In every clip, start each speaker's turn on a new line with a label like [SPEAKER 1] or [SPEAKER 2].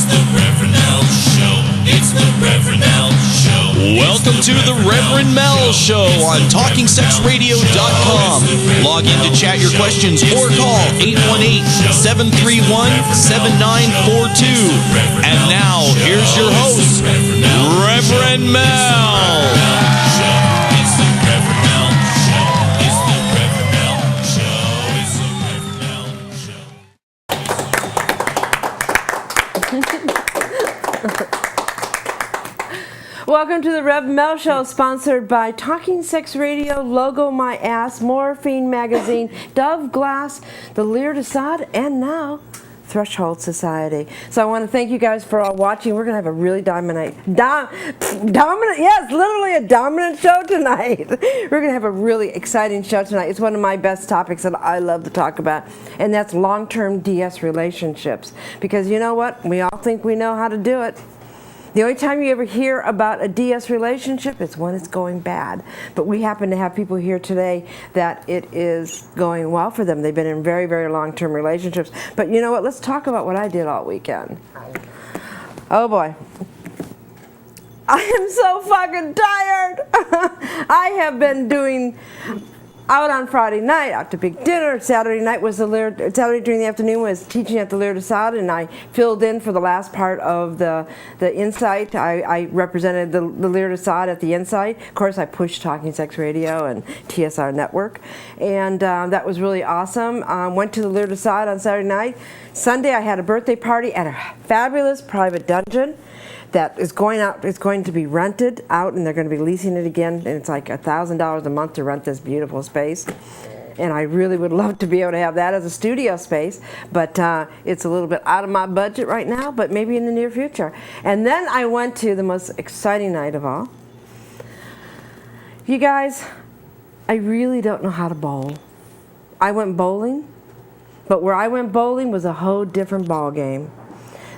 [SPEAKER 1] the Rev Mel Show. It's the Rev Mel Show.
[SPEAKER 2] Welcome to the Rev Mel Show on TalkingSexRadio.com. Log in to chat your questions or call 818-731-7942. And now, here's your host, Reverend Mel.
[SPEAKER 3] Welcome to the Rev Mel Show, sponsored by Talking Sex Radio, Logo My Ass, Morphine Magazine, Dove Glass, the Lear Desaad, and now Threshold Society. So I want to thank you guys for all watching. We're going to have a really dominant, yes, literally a dominant show tonight. We're going to have a really exciting show tonight. It's one of my best topics that I love to talk about, and that's long-term DS relationships. Because you know what? We all think we know how to do it. The only time you ever hear about a DS relationship is when it's going bad. But we happen to have people here today that it is going well for them. They've been in very, very long-term relationships. But you know what? Let's talk about what I did all weekend. Oh boy. I am so fucking tired. I have been doing out on Friday night, out to big dinner. Saturday night was Saturday during the afternoon was teaching at the Lear Desaad, and I filled in for the last part of the Insight. I represented the Lear Desaad at the Insight. Of course, I pushed Talking Sex Radio and TSR Network, and that was really awesome. Went to the Lear Desaad on Saturday night. Sunday, I had a birthday party at a fabulous private dungeon that is going out. It's going to be rented out, and they're going to be leasing it again. And it's like $1,000 a month to rent this beautiful space. And I really would love to be able to have that as a studio space, but it's a little bit out of my budget right now. But maybe in the near future. And then I went to the most exciting night of all. You guys, I really don't know how to bowl. I went bowling, but where I went bowling was a whole different ball game.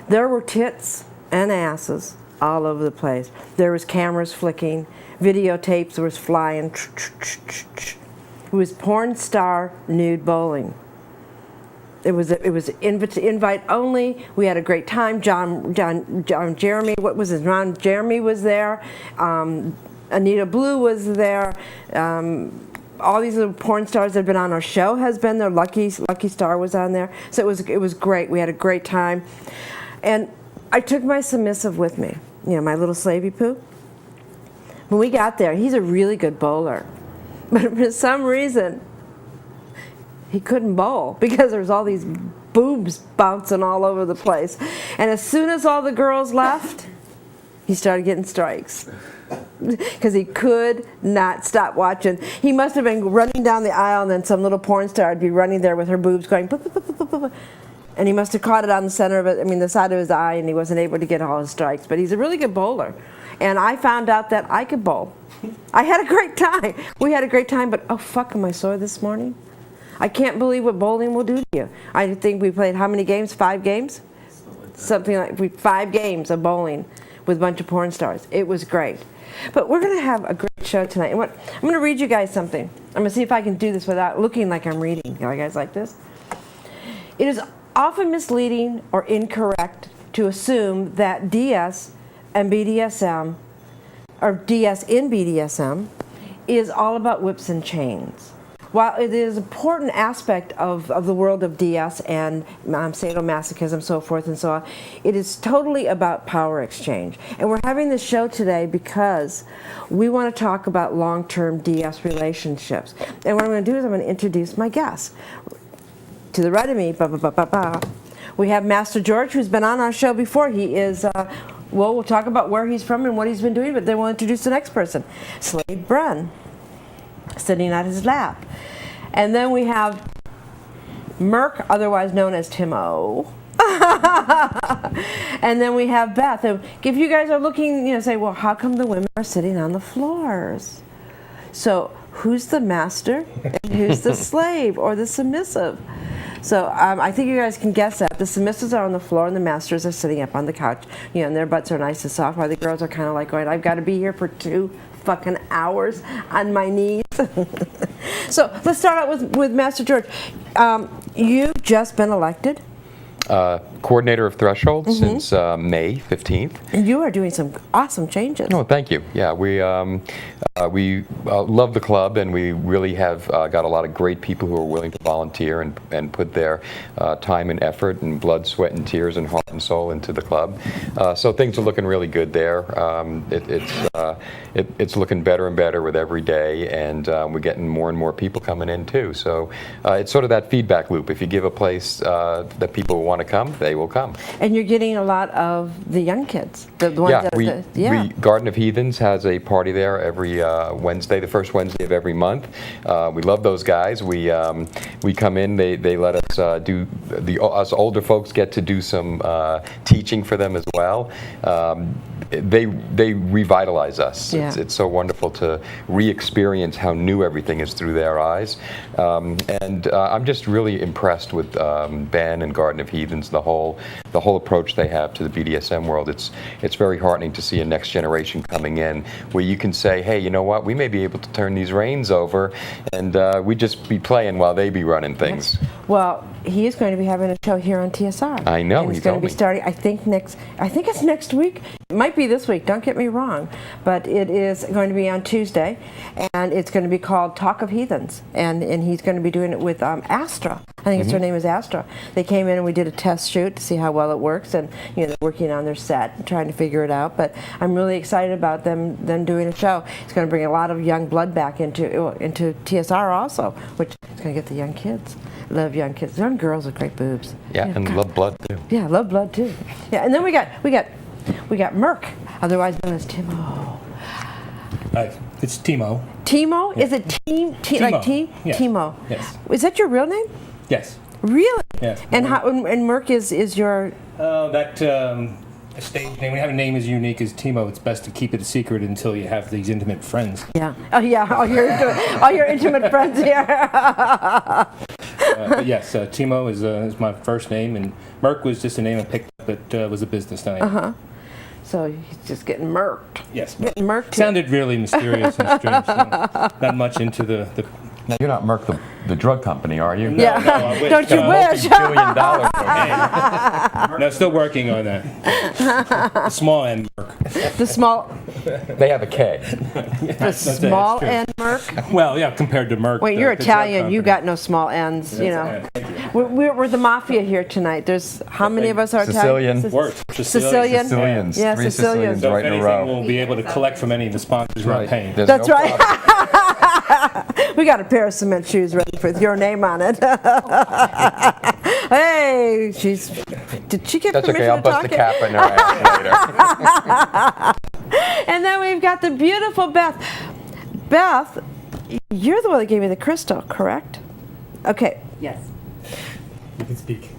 [SPEAKER 3] There were tits and asses all over the place. There was cameras flicking, videotapes was flying. It was porn star nude bowling. It was invite only. We had a great time. John Jeremy, what was his Ron Jeremy was there. Anita Blue was there. All these little porn stars that have been on our show has been there. Lucky Star was on there. So it was great. We had a great time. And I took my submissive with me, my little slavey poo. When we got there, he's a really good bowler. But for some reason, he couldn't bowl because there was all these boobs bouncing all over the place. And as soon as all the girls left, he started getting strikes. Because he could not stop watching. He must have been running down the aisle, and then some little porn star would be running there with her boobs going, boop, boop, boop, boop, boop, boop. And he must have caught it on the center of it, the side of his eye, and he wasn't able to get all his strikes. But he's a really good bowler. And I found out that I could bowl. I had a great time. We had a great time, but oh fuck, am I sore this morning? I can't believe what bowling will do to you. I think we played how many games? 5 games? Something like 5 games of bowling with a bunch of porn stars. It was great. But we're going to have a great show tonight. And I'm going to read you guys something. I'm going to see if I can do this without looking like I'm reading. You guys like this? It is often misleading or incorrect to assume that DS and BDSM, or DS in BDSM, is all about whips and chains. While it is an important aspect of the world of DS and sadomasochism, so forth and so on, it is totally about power exchange. And we're having this show today because we want to talk about long-term DS relationships. And what I'm going to do is I'm going to introduce my guests. To the right of me, we have Master George, who's been on our show before. He is, we'll talk about where he's from and what he's been doing, but then we'll introduce the next person. Slave Bren, sitting at his lap. And then we have Merc, otherwise known as Timo. And then we have Beth. And if you guys are looking, say, well, how come the women are sitting on the floors? So who's the master and who's the slave or the submissive? So I think you guys can guess that. The submissives are on the floor and the masters are sitting up on the couch. And their butts are nice and soft, while the girls are kind of like going, I've got to be here for 2 fucking hours on my knees. So let's start out with Master George. You've just been elected
[SPEAKER 4] Coordinator of Threshold since May 15th.
[SPEAKER 3] And you are doing some awesome changes.
[SPEAKER 4] Oh, thank you. Yeah, we love the club, and we really have got a lot of great people who are willing to volunteer and put their time and effort and blood, sweat, and tears and heart and soul into the club. So things are looking really good there. It's looking better and better with every day, and we're getting more and more people coming in too. So it's sort of that feedback loop. If you give a place that people want to come, they will come.
[SPEAKER 3] And you're getting a lot of the young kids. The ones
[SPEAKER 4] we Garden of Heathens has a party there every Wednesday, the first Wednesday of every month. We love those guys. We come in. They let us us older folks get to do some teaching for them as well. They revitalize us.
[SPEAKER 3] Yeah.
[SPEAKER 4] It's so wonderful to re-experience how new everything is through their eyes. And I'm just really impressed with Ben and Garden of Heathens, the whole approach they have to the BDSM world. It's very heartening to see a next generation coming in where you can say, hey, you know what, we may be able to turn these reins over, and we just be playing while they be running things.
[SPEAKER 3] Well, he is going to be having a show here on TSR.
[SPEAKER 4] I know.
[SPEAKER 3] And he's going to be starting, I think it's next week. It might be this week, don't get me wrong, but it is going to be on Tuesday, and it's going to be called Talk of Heathens, and he's going to be doing it with Astra. I think her name is Astra. They came in and we did a test shoot to see how well it works, and they're working on their set and trying to figure it out. But I'm really excited about them doing a show. It's going to bring a lot of young blood back into TSR also, which is going to get the young kids. Love young kids. Young girls with great boobs.
[SPEAKER 4] Yeah, and love blood too.
[SPEAKER 3] Yeah, love blood too. Yeah, and then we got Merc, otherwise known as Timo.
[SPEAKER 5] It's Timo.
[SPEAKER 3] Timo?
[SPEAKER 5] Yeah.
[SPEAKER 3] Is it team?
[SPEAKER 5] Timo.
[SPEAKER 3] Like team?
[SPEAKER 5] Yes.
[SPEAKER 3] Timo.
[SPEAKER 5] Yes.
[SPEAKER 3] Is that your real name?
[SPEAKER 5] Yes.
[SPEAKER 3] Really?
[SPEAKER 5] Yes.
[SPEAKER 3] And Merc is your.
[SPEAKER 5] A stage name. When you have a name as unique as Timo, it's best to keep it a secret until you have these intimate friends.
[SPEAKER 3] Yeah. Oh yeah. All your intimate friends here.
[SPEAKER 5] But yes, Timo is my first name, and Merc was just a name I picked up. It was a business name.
[SPEAKER 3] So he's just getting murked.
[SPEAKER 5] Yes.
[SPEAKER 3] Getting murked.
[SPEAKER 5] Sounded really mysterious and strange. So not much into the.
[SPEAKER 4] Now, you're not Merck, the drug company, are you?
[SPEAKER 3] Yeah.
[SPEAKER 5] No, I wish.
[SPEAKER 3] Don't you wish?
[SPEAKER 4] $1 billion.
[SPEAKER 5] No, still working on that. The small end Merc.
[SPEAKER 3] The small.
[SPEAKER 4] They have a K.
[SPEAKER 3] The small end Merc.
[SPEAKER 5] Well, yeah, compared to Merc.
[SPEAKER 3] Wait, you're
[SPEAKER 5] the drug
[SPEAKER 3] Italian. You
[SPEAKER 5] company.
[SPEAKER 3] got no small ends.
[SPEAKER 5] Thank you.
[SPEAKER 3] We're the mafia here tonight. There's how many of us are
[SPEAKER 4] Sicilian.
[SPEAKER 3] Italian?
[SPEAKER 5] Works.
[SPEAKER 3] Sicilian.
[SPEAKER 4] Sicilians.
[SPEAKER 3] Yeah,
[SPEAKER 4] Three
[SPEAKER 3] Sicilians.
[SPEAKER 5] So
[SPEAKER 4] right
[SPEAKER 5] if
[SPEAKER 4] in a
[SPEAKER 5] anything,
[SPEAKER 4] row.
[SPEAKER 5] we'll be able to collect from any of the sponsors we're not paying.
[SPEAKER 4] There's
[SPEAKER 3] That's
[SPEAKER 4] no
[SPEAKER 3] right.
[SPEAKER 4] problem.
[SPEAKER 3] We got a pair of cement shoes ready with your name on it. Hey, did she get
[SPEAKER 4] That's
[SPEAKER 3] permission
[SPEAKER 4] okay. I'll
[SPEAKER 3] to
[SPEAKER 4] bust
[SPEAKER 3] talk
[SPEAKER 4] a
[SPEAKER 3] it?
[SPEAKER 4] cap in her ass later.
[SPEAKER 3] And then we've got the beautiful Beth. Beth, you're the one that gave me the crystal, correct? Okay.
[SPEAKER 6] Yes.
[SPEAKER 5] You can speak.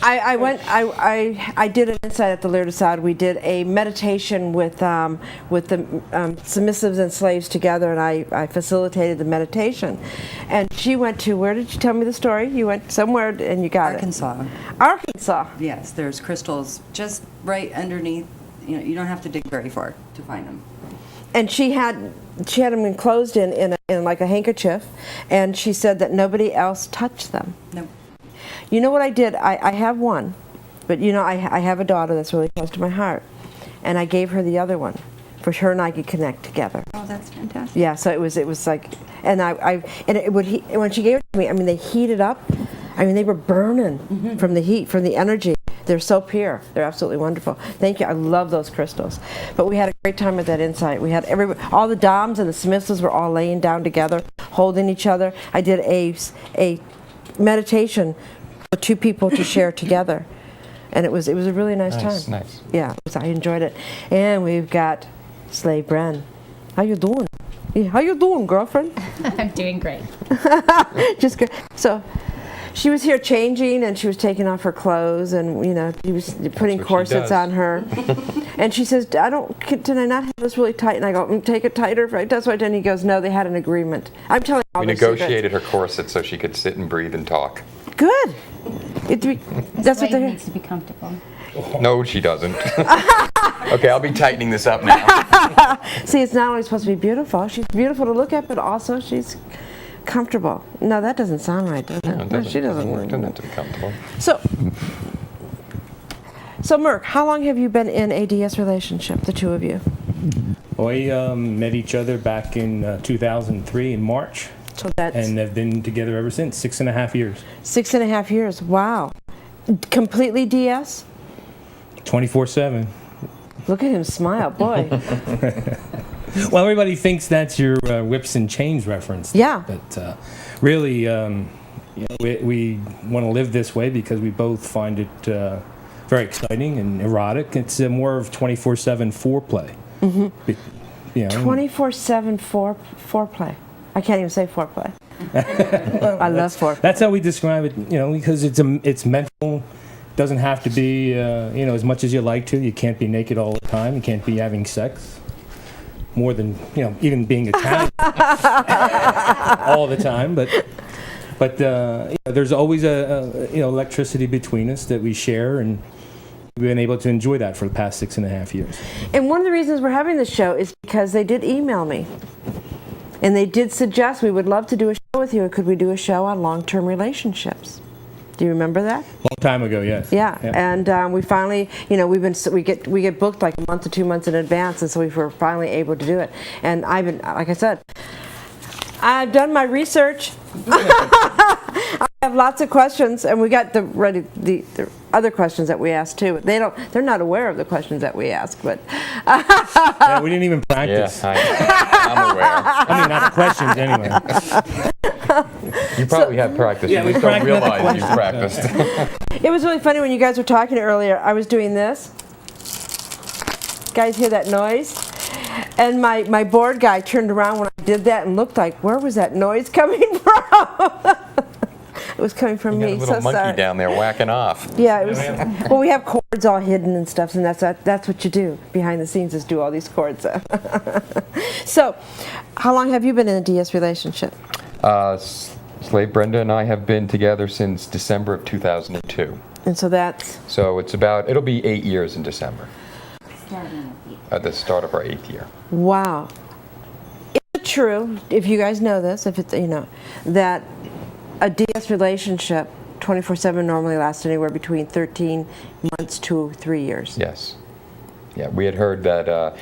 [SPEAKER 3] I did an insight at the Lear Side. We did a meditation with the submissives and slaves together, and I facilitated the meditation. And she went to, where did you tell me the story? You went somewhere and you got
[SPEAKER 6] Arkansas.
[SPEAKER 3] it. Arkansas.
[SPEAKER 6] Yes, there's crystals just right underneath. You don't have to dig very far to find them.
[SPEAKER 3] And she had them enclosed in like a handkerchief, and she said that nobody else touched them.
[SPEAKER 6] No.
[SPEAKER 3] You know what I did? I have one, but I have a daughter that's really close to my heart, and I gave her the other one, for her and I could connect together.
[SPEAKER 6] Oh, that's fantastic.
[SPEAKER 3] Yeah, so it was like, and when she gave it to me, I mean, they heated up. I mean, they were burning from the heat, from the energy. They're so pure. They're absolutely wonderful. Thank you. I love those crystals. But we had a great time at that insight. We had all the doms and the submissives were all laying down together, holding each other. I did a meditation for two people to share together, and it was a really nice time.
[SPEAKER 4] Nice.
[SPEAKER 3] Yeah, I enjoyed it. And we've got Slave Bren. How you doing? How you doing, girlfriend?
[SPEAKER 7] I'm doing great.
[SPEAKER 3] Just good. So she was here changing, and she was taking off her clothes, and she was putting corsets on her. And she says, "Did I not have this really tight?" And I go, "Take it tighter." That's what. And he goes, "No, they had an agreement." I'm telling you all
[SPEAKER 4] We
[SPEAKER 3] those
[SPEAKER 4] negotiated her corset so she could sit and breathe and talk.
[SPEAKER 3] secrets. Good. That's what
[SPEAKER 7] He
[SPEAKER 3] they're.
[SPEAKER 7] needs to be comfortable.
[SPEAKER 4] No, she doesn't. Okay, I'll be tightening this up now.
[SPEAKER 3] See, it's not only supposed to be beautiful. She's beautiful to look at, but also she's comfortable. No, that doesn't sound right, does it?
[SPEAKER 4] No, it doesn't,
[SPEAKER 3] She doesn't.
[SPEAKER 4] It doesn't have to be comfortable.
[SPEAKER 3] So, Merc, how long have you been in a DS relationship, the two of you?
[SPEAKER 5] We met each other back in 2003 in March.
[SPEAKER 3] So that's
[SPEAKER 5] And have been together ever since, 6.5 years.
[SPEAKER 3] 6.5 years. Wow. Completely DS?
[SPEAKER 5] 24/7.
[SPEAKER 3] Look at him smile, boy.
[SPEAKER 5] Well, everybody thinks that's your whips and chains reference.
[SPEAKER 3] Yeah.
[SPEAKER 5] But really, we want to live this way because we both find it very exciting and erotic. It's more of 24/7 foreplay. Mm-hmm.
[SPEAKER 3] 24/7 foreplay. I can't even say foreplay. I love foreplay.
[SPEAKER 5] That's how we describe it, because it's mental. Doesn't have to be, as much as you like to. You can't be naked all the time. You can't be having sex more than, even being Italian all the time. But there's always electricity between us that we share, and we've been able to enjoy that for the past 6.5 years.
[SPEAKER 3] And one of the reasons we're having this show is because they did email me. And they did suggest we would love to do a show with you. Could we do a show on long-term relationships? Do you remember that?
[SPEAKER 5] Long time ago, yes.
[SPEAKER 3] Yeah. And we finally, we get booked like a month to 2 months in advance, and so we were finally able to do it. And I've been, like I said, I've done my research. I have lots of questions, and we got the other questions that we asked too. They're not aware of the questions that we ask, but
[SPEAKER 5] yeah, we didn't even practice.
[SPEAKER 4] Yeah, I'm aware.
[SPEAKER 5] I mean, not the questions anyway.
[SPEAKER 4] You probably have practiced.
[SPEAKER 5] Yeah,
[SPEAKER 4] You
[SPEAKER 5] we
[SPEAKER 4] just don't
[SPEAKER 5] practiced the
[SPEAKER 4] realize you've
[SPEAKER 5] questions.
[SPEAKER 4] practiced.
[SPEAKER 3] it was really funny when you guys were talking earlier. I was doing this. Guys, hear that noise? And my board guy turned around when I did that and looked like, where was that noise coming from? It was coming from
[SPEAKER 4] You
[SPEAKER 3] me.
[SPEAKER 4] got a little
[SPEAKER 3] So
[SPEAKER 4] monkey
[SPEAKER 3] sorry.
[SPEAKER 4] down there whacking off.
[SPEAKER 3] Yeah, it was. Well, we have chords all hidden and stuff, and that's what you do behind the scenes is do all these chords. So, how long have you been in a DS relationship?
[SPEAKER 4] Slave Brenda and I have been together since December of 2002.
[SPEAKER 3] And so that's
[SPEAKER 4] So it'll be 8 years in December. At the start of our 8th year.
[SPEAKER 3] wow. Is it true? If you guys know this, if it's that a DS relationship 24/7 normally lasts anywhere between 13 months to 3 years.
[SPEAKER 4] Yes. Yeah, we had heard that,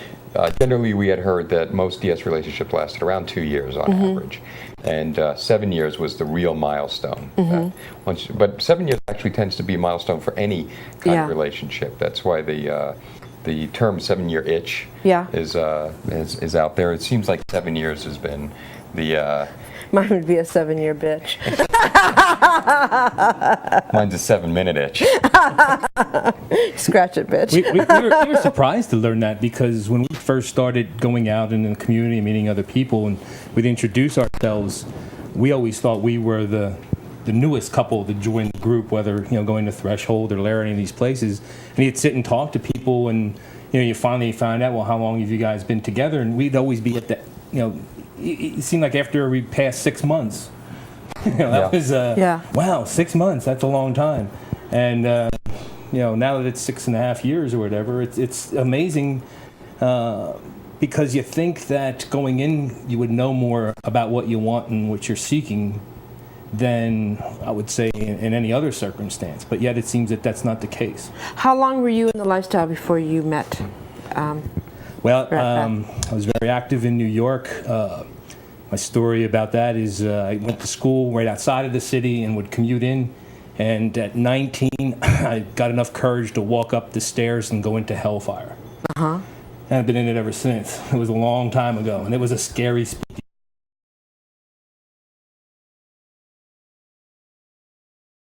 [SPEAKER 4] generally we had heard that most DS relationships lasted around 2 years on average. And 7 years was the real milestone. But 7 years actually tends to be a milestone for any kind of relationship. That's why the term 7-year itch is out there. It seems like 7 years has been the...
[SPEAKER 3] Mine would be a 7-year bitch.
[SPEAKER 4] Mine's a 7-minute itch.
[SPEAKER 3] Scratch it, bitch.
[SPEAKER 5] We were surprised to learn that because when we first started going out in the community and meeting other people and we'd introduce ourselves, we always thought we were the newest couple to join the group, whether going to Threshold or Lair, any of these places. And you'd sit and talk to people, and you finally find out, well, how long have you guys been together? And we'd always be at that. It seemed like after we passed 6 months, that was wow, 6 months. That's a long time. And now that it's 6.5 years or whatever, it's amazing because you think that going in you would know more about what you want and what you're seeking than I would say in any other circumstance. But yet it seems that that's not the case.
[SPEAKER 3] How long were you in the lifestyle before you met?
[SPEAKER 5] Well, I was very active in New York. My story about that is I went to school right outside of the city and would commute in. And at 19, I got enough courage to walk up the stairs and go into Hellfire. And I've been in it ever since. It was a long time ago, and it was a scary, spooky